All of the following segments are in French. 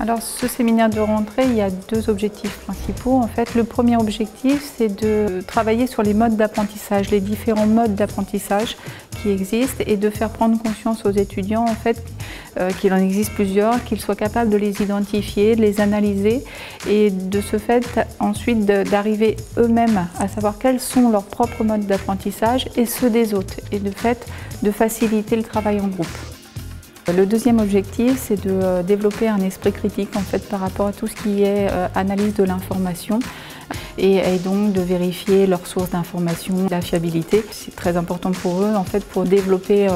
Alors ce séminaire de rentrée, il y a deux objectifs principaux. En fait, le premier objectif, c'est de travailler sur les modes d'apprentissage, les différents modes d'apprentissage qui existent et de faire prendre conscience aux étudiants en fait, qu'il en existe plusieurs, qu'ils soient capables de les identifier, de les analyser et de ce fait ensuite d'arriver eux-mêmes à savoir quels sont leurs propres modes d'apprentissage et ceux des autres et de fait de faciliter le travail en groupe. Le deuxième objectif, c'est de développer un esprit critique en fait, par rapport à tout ce qui est analyse de l'information et donc de vérifier leurs sources d'information, la fiabilité. C'est très important pour eux en fait, pour développer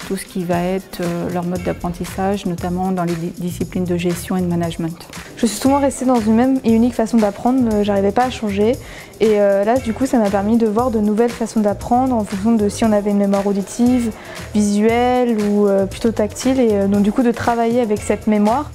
tout ce qui va être leur mode d'apprentissage, notamment dans les disciplines de gestion et de management. Je suis souvent restée dans une même et unique façon d'apprendre, j'arrivais pas à changer. Et là, du coup, ça m'a permis de voir de nouvelles façons d'apprendre en fonction de si on avait une mémoire auditive, visuelle ou plutôt tactile. Et donc, du coup, de travailler avec cette mémoire.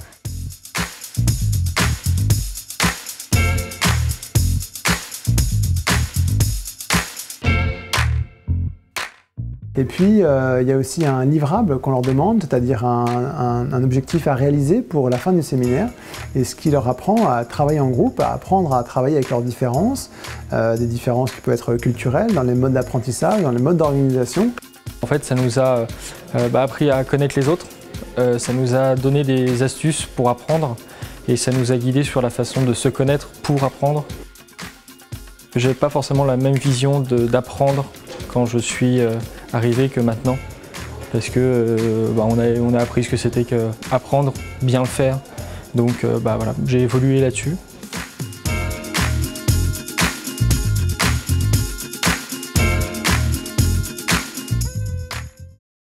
Et puis, il y a aussi un livrable qu'on leur demande, c'est-à-dire un objectif à réaliser pour la fin du séminaire, et ce qui leur apprend à travailler en groupe, à apprendre à travailler avec leurs différences, des différences qui peuvent être culturelles, dans les modes d'apprentissage, dans les modes d'organisation. En fait, ça nous a appris à connaître les autres, ça nous a donné des astuces pour apprendre, et ça nous a guidés sur la façon de se connaître pour apprendre. Je n'avais pas forcément la même vision d'apprendre quand je suis arrivé que maintenant, parce que on a appris ce que c'était qu'apprendre, bien le faire, donc voilà, j'ai évolué là-dessus.